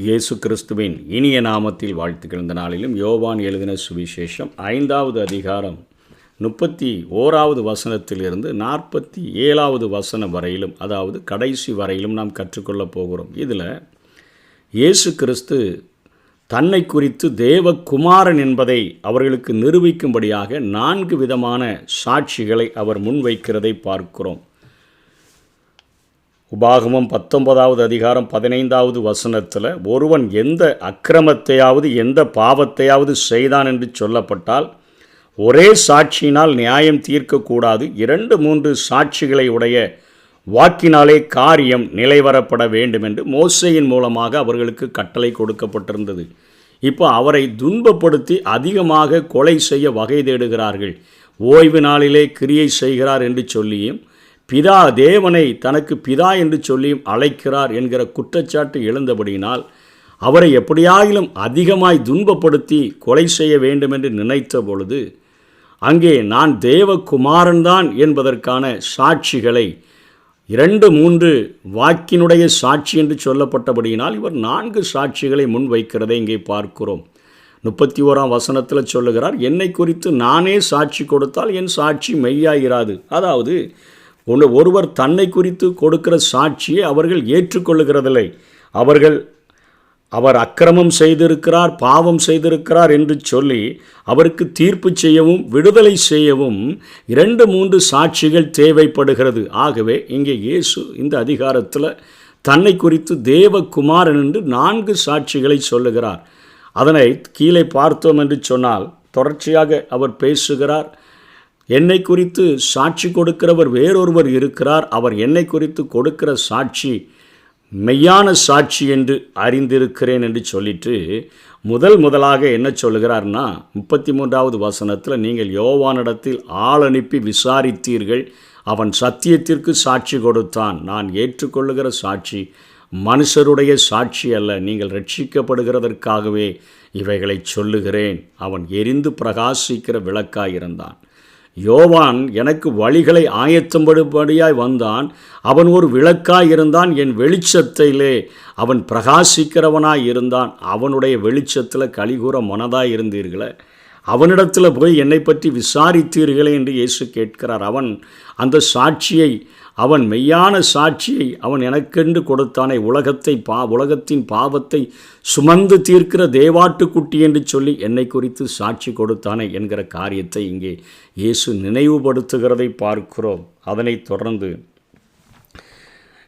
இயேசு கிறிஸ்துவின் இனிய நாமத்தில் வாழ்த்துக்கள். இந்த நாளிலும் யோவான் எழுதின சுவிசேஷம் 5வது அதிகாரம் 31வது வசனத்திலிருந்து 47வது வசனம் வரையிலும், அதாவது கடைசி வரையிலும் நாம் கற்றுக்கொள்ளப் போகிறோம். இதில் இயேசு கிறிஸ்து தன்னை குறித்து தேவகுமாரன் என்பதை அவர்களுக்கு நிரூபிக்கும்படியாக 4 விதமான சாட்சிகளை அவர் முன்வைக்கிறதை பார்க்கிறோம். உபாகமம் 19வது அதிகாரம் 15வது வசனத்தில், ஒருவன் எந்த அக்கிரமத்தையாவது எந்த பாவத்தையாவது செய்தான் என்று சொல்லப்பட்டால் ஒரே சாட்சியினால் நியாயம் தீர்க்கக்கூடாது, 2-3 சாட்சிகளை உடைய வாக்கினாலே காரியம் நிலைவரப்பட வேண்டும் என்று மோசேயின் மூலமாக அவர்களுக்கு கட்டளை கொடுக்கப்பட்டிருந்தது. இப்போ அவரை துன்பப்படுத்தி அதிகமாக கொலை செய்ய வகை தேடுகிறார்கள். ஓய்வு நாளிலே கிரியை செய்கிறார் என்று சொல்லியும், பிதா தேவனை தனக்கு பிதா என்று சொல்லியும் அழைக்கிறார் என்கிற குற்றச்சாட்டு எழுந்தபடியினால் அவரை எப்படியாகிலும் அதிகமாய் துன்பப்படுத்தி கொலை செய்ய வேண்டும் என்று நினைத்த பொழுது, அங்கே நான் தேவகுமாரன்தான் என்பதற்கான சாட்சிகளை 2-3 வாக்கினுடைய சாட்சி என்று சொல்லப்பட்டபடியினால் இவர் 4 சாட்சிகளை முன்வைக்கிறதை இங்கே பார்க்கிறோம். 31ஆம் வசனத்தில் சொல்லுகிறார், என்னை குறித்து நானே சாட்சி கொடுத்தால் என் சாட்சி மெய்யாயிராது. அதாவது ஒருவர் தன்னை குறித்து கொடுக்கிற சாட்சியை அவர்கள் ஏற்றுக்கொள்ளுகிறதில்லை. அவர் அக்கிரமம் செய்திருக்கிறார், பாவம் செய்திருக்கிறார் என்று சொல்லி அவருக்கு தீர்ப்பு செய்யவும் விடுதலை செய்யவும் 2-3 சாட்சிகள் தேவைப்படுகிறது. ஆகவே இங்கே இயேசு இந்த அதிகாரத்தில் தன்னை குறித்து தேவகுமாரன் என்று 4 சாட்சிகளை சொல்லுகிறார். அதனை கீழே பார்த்தோம் என்று சொன்னால் தொடர்ச்சியாக அவர் பேசுகிறார். என்னை குறித்து சாட்சி கொடுக்கிறவர் வேறொருவர் இருக்கிறார், அவர் என்னை குறித்து கொடுக்கிற சாட்சி மெய்யான சாட்சி என்று அறிந்திருக்கிறேன் என்று சொல்லிட்டு முதலாக என்ன சொல்லுகிறார்னா 33வது வசனத்தில், நீங்கள் யோவானிடத்தில் ஆள் அனுப்பி விசாரித்தீர்கள், அவன் சத்தியத்திற்கு சாட்சி கொடுத்தான். நான் ஏற்றுக்கொள்ளுகிற சாட்சி மனுஷருடைய சாட்சி அல்ல, நீங்கள் ரட்சிக்கப்படுகிறதற்காகவே இவைகளை சொல்லுகிறேன். அவன் எரிந்து பிரகாசிக்கிற இருந்தான். யோவான் எனக்கு வழிகளை ஆயத்தப்படும்படியாய் வந்தான், அவன் ஒரு விளக்காய் இருந்தான், என் வெளிச்சத்திலே அவன் பிரகாசிக்கிறவனாய் இருந்தான். அவனுடைய வெளிச்சத்தில் கலிகூற மனதாய் இருந்தீர்களே, அவனிடத்தில் போய் என்னை பற்றி விசாரித்தீர்களே என்று இயேசு கேட்கிறார். அவன் அந்த சாட்சியை, அவன் மெய்யான சாட்சியை அவன் எனக்கென்று கொடுத்தானே, உலகத்தின் பாவத்தை சுமந்து தீர்க்கிற தேவாட்டுக்குட்டி என்று சொல்லி என்னை குறித்து சாட்சி கொடுத்தானே என்கிற காரியத்தை இங்கே இயேசு நினைவுபடுத்துகிறதை பார்க்கிறோம். அதனைத் தொடர்ந்து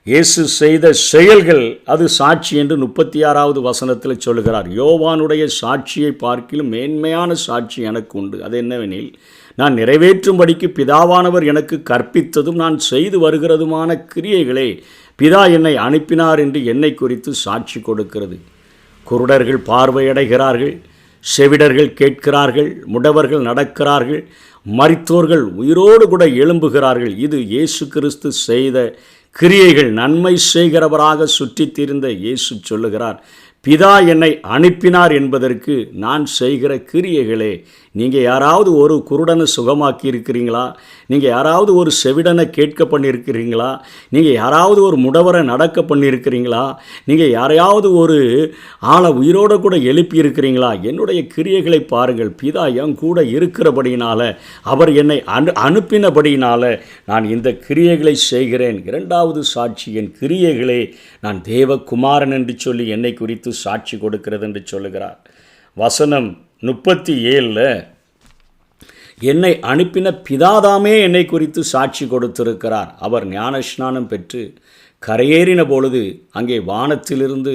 இயேசு செய்த செயல்கள் அது சாட்சி என்று 36வது வசனத்தில் சொல்கிறார். யோவானுடைய சாட்சியை பார்க்கிலும் மேன்மையான சாட்சி எனக்கு உண்டு. அது என்னவெனில், நான் நிறைவேற்றும்படிக்கு பிதாவானவர் எனக்கு கற்பித்ததும் நான் செய்து வருகிறதுமான கிரியைகளே பிதா என்னை அனுப்பினார் என்று என்னை குறித்து சாட்சி கொடுக்கிறது. குருடர்கள் பார்வையடைகிறார்கள், செவிடர்கள் கேட்கிறார்கள், முடவர்கள் நடக்கிறார்கள், மரித்தோர்கள் உயிரோடு கூட எழும்புகிறார்கள். இது இயேசு கிறிஸ்து செய்த கிரியைகள். நன்மை செய்கிறவராக சுற்றித் திரிந்த இயேசு சொல்லுகிறார், பிதா என்னை அனுப்பினார் என்பதற்கு நான் செய்கிற கிரியைகளே. நீங்கள் யாராவது ஒரு குருடனை சுகமாக்கி இருக்கிறீங்களா? நீங்கள் யாராவது ஒரு செவிடனை கேட்க பண்ணியிருக்கிறீங்களா? நீங்கள் யாராவது ஒரு முடவரை நடக்க பண்ணியிருக்கிறீங்களா? நீங்கள் யாரையாவது ஒரு ஆளை உயிரோடு கூட எழுப்பி இருக்கிறீங்களா? என்னுடைய கிரியைகளை பாருங்கள். பிதா என் கூட இருக்கிறபடியினால, அவர் என்னை அனுப்பினபடியினால நான் இந்த கிரியைகளை செய்கிறேன். 2வது சாட்சி, என் கிரியைகளே நான் தேவகுமாரன் என்று சொல்லி என்னை குறித்து சாட்சி கொடுக்கிறது என்று சொல்லுகிறார். வசனம் 37, என்னை அனுப்பின பிதாதாமே என்னை குறித்து சாட்சி கொடுத்திருக்கிறார். அவர் ஞானஸ்நானம் பெற்று கரையேறின பொழுது அங்கே வானத்திலிருந்து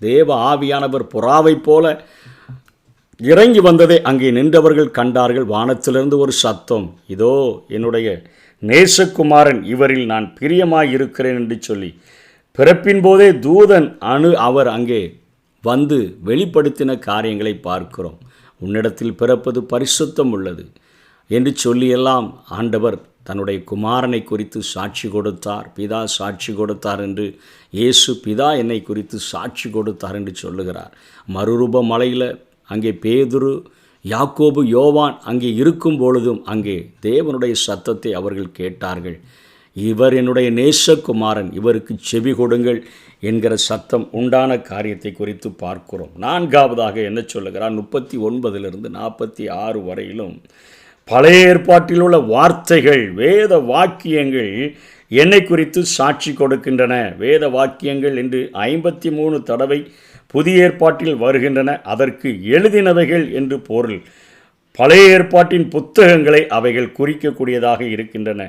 தேவ ஆவியானவர் புறாவைப் போல இறங்கி வந்ததை அங்கே நின்றவர்கள் கண்டார்கள். வானத்திலிருந்து ஒரு சத்தம், இதோ என்னுடைய நேசகுமாரன், இவரில் நான் பிரியமாய் இருக்கிறேன் என்று சொல்லி பிறப்பின் போதே தூதன் அவர் அங்கே வந்து வெளிப்படுத்தின காரியங்களை பார்க்கிறோம். உன்னிடத்தில் பிறப்பது பரிசுத்தம் உள்ளது என்று சொல்லியெல்லாம் ஆண்டவர் தன்னுடைய குமாரனை குறித்து சாட்சி கொடுத்தார். பிதா சாட்சி கொடுத்தார் என்று இயேசு பிதா என்னை குறித்து சாட்சி கொடுத்தார் என்று சொல்லுகிறார். மறுரூப மலையில் அங்கே பேதுரு, யாக்கோபு, யோவான் அங்கே இருக்கும் பொழுதும் அங்கே தேவனுடைய சத்தத்தை அவர்கள் கேட்டார்கள். இவர் என்னுடைய நேசகுமாரன், இவருக்கு செவி கொடுங்கள் என்கிற சத்தம் உண்டான காரியத்தை குறித்து பார்க்கிறோம். நான்காவதாக என்ன சொல்லுகிறார்? 39 46 வரையிலும் பழைய ஏற்பாட்டில் உள்ள வார்த்தைகள், வேத வாக்கியங்கள் என்னை குறித்து சாட்சி கொடுக்கின்றன. வேத வாக்கியங்கள் என்று 53 தடவை புதிய ஏற்பாட்டில் வருகின்றன. அதற்கு எழுதினவைகள் என்று பொருள். பழைய ஏற்பாட்டின் புத்தகங்களை அவைகள் குறிக்கக்கூடியதாக இருக்கின்றன.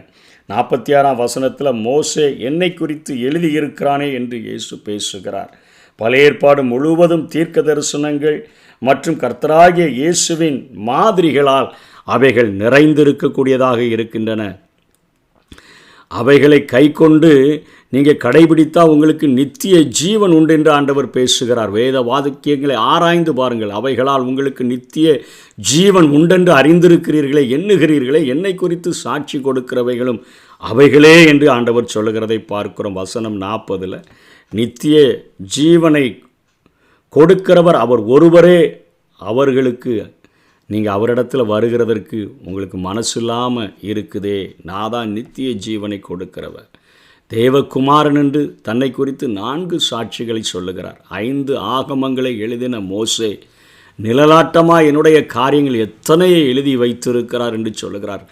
46ஆம் வசனத்தில் மோசே என்னை குறித்து எழுதியிருக்கிறானே என்று இயேசு பேசுகிறார். பழைய ஏற்பாடு முழுவதும் தீர்க்க தரிசனங்கள் மற்றும் கர்த்தராகிய இயேசுவின் மாதிரிகளால் அவைகள் நிறைந்திருக்கக்கூடியதாக இருக்கின்றன. அவைகளை கை கொண்டு நீங்கள் கடைபிடித்தால் உங்களுக்கு நித்திய ஜீவன் உண்டு என்று ஆண்டவர் பேசுகிறார். வேத வாக்கியங்களை ஆராய்ந்து பாருங்கள், அவைகளால் உங்களுக்கு நித்திய ஜீவன் உண்டென்று அறிந்திருக்கிறீர்களே, எண்ணுகிறீர்களே, என்னை குறித்து சாட்சி கொடுக்கிறவைகளும் அவைகளே என்று ஆண்டவர் சொல்லுகிறதை பார்க்கிறோம். வசனம் 40 நித்திய ஜீவனை கொடுக்கிறவர் அவர் ஒருவரே. அவர்களுக்கு நீங்கள் அவரிடத்தில் வருகிறதற்கு உங்களுக்கு மனசு இல்லாமல் இருக்குதே. நான் தான் நித்திய ஜீவனை கொடுக்கிறவர். தேவகுமாரன் என்று தன்னை குறித்து 4 சாட்சிகளை சொல்லுகிறார். 5 ஆகமங்களை எழுதின மோசே நிழலாட்டமாக என்னுடைய காரியங்கள் எத்தனையை எழுதி வைத்திருக்கிறார் என்று சொல்லுகிறார்.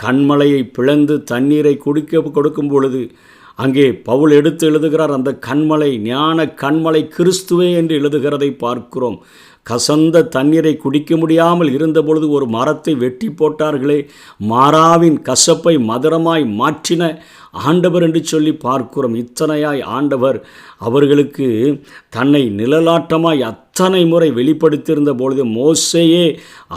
கண்மலையை பிளந்து தண்ணீரை கொடுக்கும் பொழுது அங்கே பவுல் எடுத்து எழுதுகிறார். அந்த கண்மலை ஞான கண்மலை கிறிஸ்துவே என்று எழுதுகிறதை பார்க்கிறோம். கசந்த தண்ணீரை குடிக்க முடியாமல் இருந்தபொழுது ஒரு மரத்தை வெட்டி போட்டார்களே, மாறாவின் கசப்பை மதுரமாய் மாற்றின ஆண்டவர் என்று சொல்லி பார்க்கிறோம். இத்தனையாய் ஆண்டவர் அவர்களுக்கு தன்னை நிழலாட்டமாய் அத்தனை முறை வெளிப்படுத்தியிருந்த பொழுது மோசேயே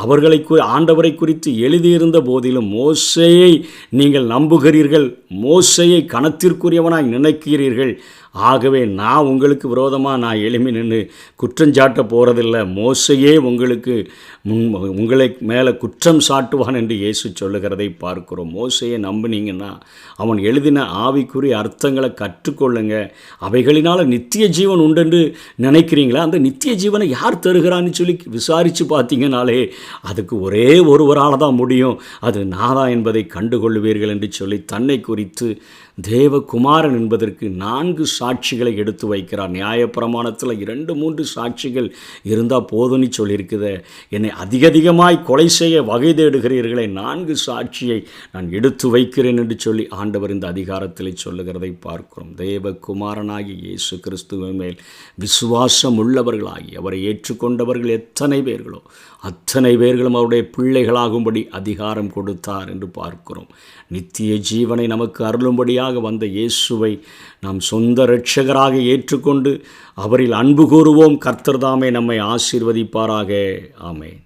அவர்களை ஆண்டவரை குறித்து எழுதியிருந்த போதிலும் மோசேயை நீங்கள் நம்புகிறீர்கள், மோசேயை கணத்திற்குரியவனாய் நினைக்கிறீர்கள். ஆகவே நான் உங்களுக்கு விரோதமாக நான் எழுப்பி நின்று குற்றஞ்சாட்ட போகிறதில்லை. மோசையே உங்களை மேலே குற்றம் சாட்டுவான் என்று இயேசு சொல்லுகிறதை பார்க்கிறோம். மோசையை நம்பினீங்கன்னா அவன் எழுதின ஆவிக்குரிய அர்த்தங்களை கற்றுக்கொள்ளுங்க. அவைகளினால் நித்திய ஜீவன் உண்டென்று நினைக்கிறீங்களா? அந்த நித்திய ஜீவனை யார் தருகிறான்னு சொல்லி விசாரித்து பார்த்தீங்கனாலே அதுக்கு ஒரே ஒருவரால் தான் முடியும். அது நாதா என்பதை கண்டுகொள்வீர்கள் என்று சொல்லி தன்னை குறித்து தேவகுமாரன் என்பதற்கு 4 சாட்சிகளை எடுத்து வைக்கிறார். நியாயப்பிரமாணத்தில் 2-3 சாட்சிகள் இருந்தால் போதும்னு சொல்லியிருக்குது. என்னை அதிகமாய் கொலை செய்ய வகை தேடுகிறீர்களே, 4 சாட்சியை நான் எடுத்து வைக்கிறேன் என்று சொல்லி ஆண்டவர் இந்த அதிகாரத்தில் சொல்லுகிறதை பார்க்கிறோம். தேவகுமாரனாகி இயேசு கிறிஸ்துவின் மேல் விசுவாசம் உள்ளவர்களாகி அவரை ஏற்றுக்கொண்டவர்கள் எத்தனை பேர்களோ அத்தனை பேர்களும் அவருடைய பிள்ளைகளாகும்படி அதிகாரம் கொடுத்தார் என்று பார்க்கிறோம். நித்திய ஜீவனை நமக்கு அருளும்படியாக வந்த இயேசுவை நாம் சொந்த இரட்சகராக ஏற்றுக்கொண்டு அவரில் அன்பு கூறுவோம். கர்த்தர் தாமே நம்மை ஆசீர்வதிப்பாராக. ஆமென்.